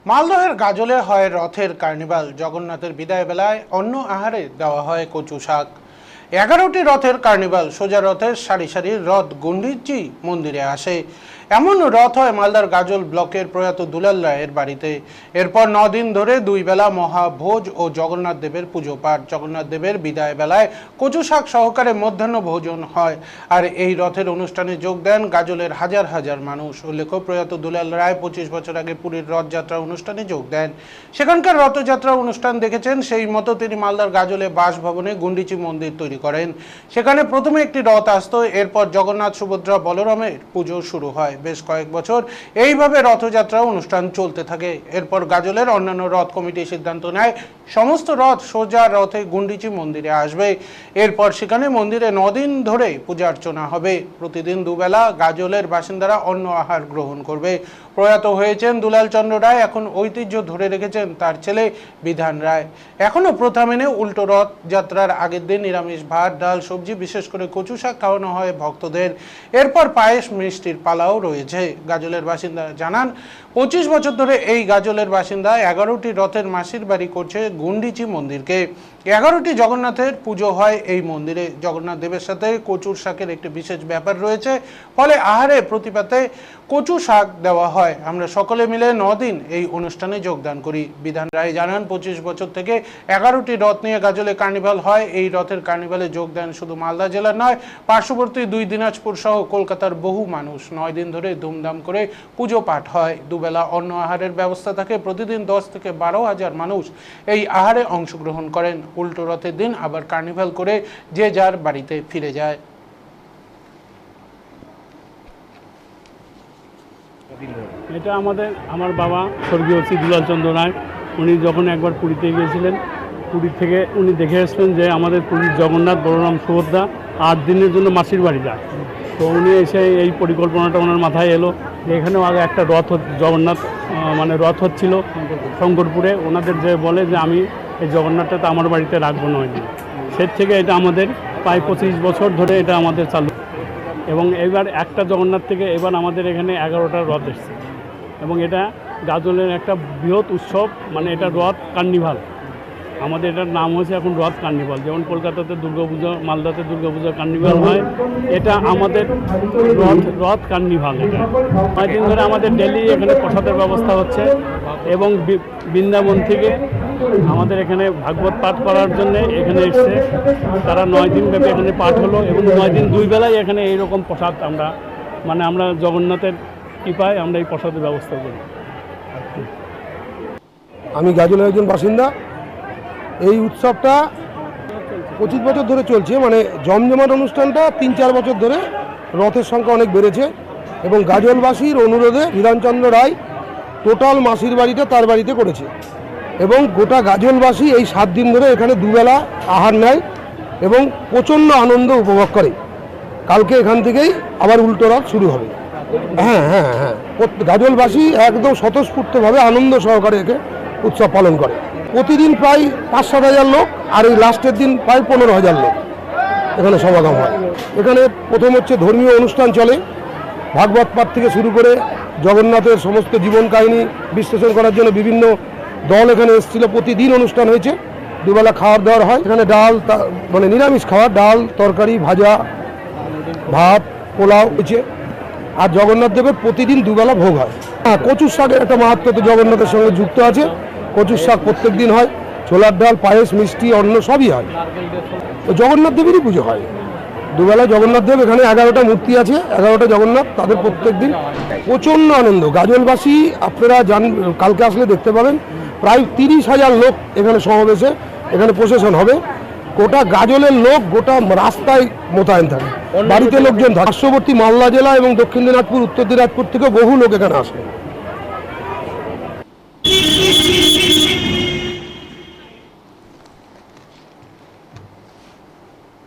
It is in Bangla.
মালদহের গাজলে হয় রথের কার্নিভাল। জগন্নাথের বিদায় বেলায় অন্ন আহারে দেওয়া হয় কচু শাক। 11টি রথের কার্নিভাল। সোজা রথের সারি সারি রথ গুন্ডিচি মন্দিরে আসে। এমন রথ হয় মালদার গাজল ব্লকের প্রয়াত দুলাল রায়ের বাড়িতে। এরপর 9 দিন ধরে 2 বেলা মহাভোজ ও জগন্নাথ দেবের পুজো পাঠ। জগন্নাথ দেবের বিদায় বেলায় কচু শাক সহকারে মধ্যাহ্ন ভোজন হয়। আর এই রথের অনুষ্ঠানে যোগ দেন গাজলের হাজার হাজার মানুষ। উল্লেখ্য, প্রয়াত দুলাল রায় 25 বছর আগে পুরীর রথযাত্রা অনুষ্ঠানে যোগ দেন। সেখানকার রথযাত্রা অনুষ্ঠান দেখেছেন। সেই মতো তিনি মালদার গাজলে বাসভবনে গুন্ডিচি মন্দির তৈরি করেন। সেখানে প্রথমে একটি রথ আসতো, এরপর জগন্নাথ, সুভদ্রা, বলরামের পুজো শুরু হয়। বেশ কয়েক বছর এইভাবে রথযাত্রা অনুষ্ঠান চলতে থাকে। এরপর গাজলের অন্যান্য রথ কমিটি সিদ্ধান্ত নেয় সমস্ত রথ সোজা রথে গুন্ডিচি মন্দিরে আসবে। এরপর সেখানে মন্দিরে 9 দিন ধরে পূজা অর্চনা হবে। প্রতিদিন দুবেলা গাজলের বাসিন্দারা অন্ন আহার গ্রহণ করবে। প্রয়াত হয়েছেন দুলাল চন্দ্র রায়। এখন ঐতিহ্য ধরে রেখেছেন তার ছেলে বিধান রায়। এখনো প্রথা মেনে উল্টো রথ যাত্রার আগের দিন নিরামিষ ভাত, ডাল, সবজি, বিশেষ করে কচু শাক খাওয়ানো হয় ভক্তদের। এরপর পায়েস, মিষ্টির পালাও রয়েছে। গাজলের বাসিন্দারা জানান, 25 বছর ধরে এই গাজলের বাসিন্দা 11টি রথের মাসির বাড়ি করছে গুন্ডিচি মন্দিরকে। 11টি জগন্নাথের পুজো হয় এই মন্দিরে। জগন্নাথ দেবের সাথে কচুর শাকের একটি বিশেষ ব্যাপার রয়েছে, ফলে আহারে প্রতিপাতে কচু শাক দেওয়া হয়। আমরা সকলে মিলে 9 দিন এই অনুষ্ঠানে যোগদান করি। বিধান রায় জানান, 25 বছর থেকে 11টি রথ নিয়ে গাজলে কার্নিভাল হয়। এই রথের কার্নিভালে যোগ দেন শুধু মালদা জেলার নয়, পার্শ্ববর্তী 2 দিনাজপুর সহ কলকাতার বহু মানুষ। 9 দিন ধরে ধুমধাম করে পুজো পাঠ হয়। দুবেলা অন্ন আহারের ব্যবস্থা থাকে। প্রতিদিন 10 থেকে 12 হাজার মানুষ এই আহারে অংশগ্রহণ করেন। উল্টো রথের দিন আবার কার্নিভাল করে যে যার বাড়িতে ফিরে যায়। এটা আমার বাবা স্বর্গীয় শ্রী দুলাল চন্দ্র রায়, উনি যখন একবার পুরীতে গিয়েছিলেন, পুরী থেকে উনি দেখে এসেছেন যে আমাদের পুরীর জগন্নাথ, বলরাম, সুভদ্রা 8 দিনের জন্য মাসির বাড়ি যায়। তো উনি এসে এই পরিকল্পনাটা ওনার মাথায় এলো যে এখানেও আগে একটা জগন্নাথ রথ হচ্ছিল শঙ্করপুরে। ওনাদের যে বলে যে আমি এই জগন্নাথটা তো আমার বাড়িতে রাখবো না, সে থেকে এটা আমাদের প্রায় 25 বছর ধরে এটা আমাদের চালু। এবং এবার একটা জগন্নাথ থেকে এবার আমাদের এখানে 11টা রথ এসছে। এবং এটা গাজলের একটা বৃহৎ উৎসব, এটা রথ কার্নিভাল। আমাদের এটার নাম হয়েছে এখন রথ কার্নিভাল। যেমন কলকাতাতে দুর্গাপূজা, মালদাতে দুর্গাপূজা কার্নিভাল হয়, এটা আমাদের রথ কার্নিভাল। এটা 9 দিন ধরে আমাদের ডেলি এখানে প্রসাদের ব্যবস্থা হচ্ছে। এবং বৃন্দাবন থেকে আমাদের এখানে ভাগবত পাঠ করার জন্য এখানে এসছে। তারা 9 দিন ব্যাপী এখানে পাঠ হলো। এবং 9 দিন 2 বেলায় এখানে এইরকম প্রসাদ আমরা জগন্নাথের কৃপায় আমরা এই প্রসাদের ব্যবস্থা করি। আমি গাজলের একজন বাসিন্দা। এই উৎসবটা 25 বছর ধরে চলছে। জমজমাট অনুষ্ঠানটা 3-4 বছর ধরে রথের সংখ্যা অনেক বেড়েছে। এবং গাজলবাসীর অনুরোধে বিধানচন্দ্র রায় টোটাল মাসির বাড়িটা তার বাড়িতে করেছে। এবং গোটা গাজলবাসী এই 7 দিন ধরে এখানে 2 বেলা আহার নেয় এবং প্রচণ্ড আনন্দ উপভোগ করে। কালকে এখান থেকেই আবার উল্টো রথ শুরু হবে। হ্যাঁ, গাজলবাসী একদম স্বতঃস্ফূর্তভাবে আনন্দ সহকারে একে উৎসব পালন করে। প্রতিদিন প্রায় 5-7 হাজার লোক, আর এই লাস্টের দিন প্রায় 15 হাজার লোক এখানে সমাগম হয়। এখানে প্রথম হচ্ছে ধর্মীয় অনুষ্ঠান চলে, ভাগবত পাঠ থেকে শুরু করে জগন্নাথের সমস্ত জীবন কাহিনী বিশ্লেষণ করার জন্য বিভিন্ন দল এখানে এসেছিল। প্রতিদিন অনুষ্ঠান হয়েছে, 2 বেলা খাওয়ার দাওয়ার হয়। এখানে ডাল, নিরামিষ খাওয়ার, ডাল, তরকারি, ভাজা, ভাত, পোলাও হয়েছে। আর জগন্নাথ দেবের প্রতিদিন 2 বেলা ভোগ হয়। কচুর শাকের একটা মাহাত্ম্য তো জগন্নাথের সঙ্গে যুক্ত আছে। কচুর শাক প্রত্যেক দিন হয়, ছোলার ডাল, পায়েস, মিষ্টি, অন্ন সবই হয়। তো জগন্নাথ দেবেরই পুজো হয় 2 বেলা। জগন্নাথ দেব এখানে 11টা মূর্তি আছে, 11টা জগন্নাথ, তাদের প্রত্যেক দিন প্রচণ্ড আনন্দ। গাজলবাসী আপনারা কালকে আসলে দেখতে পাবেন, প্রায় 30 হাজার লোক এখানে সমাবেশে, এখানে প্রসেশন হবে। গোটা গাজলের লোক গোটা রাস্তায় মোতায়েন থাকে, বাড়িতে লোকজন থাকে। পার্শ্ববর্তী মালদা জেলা এবং দক্ষিণ দিনাজপুর, উত্তর দিনাজপুর থেকে বহু লোক এখানে আসে।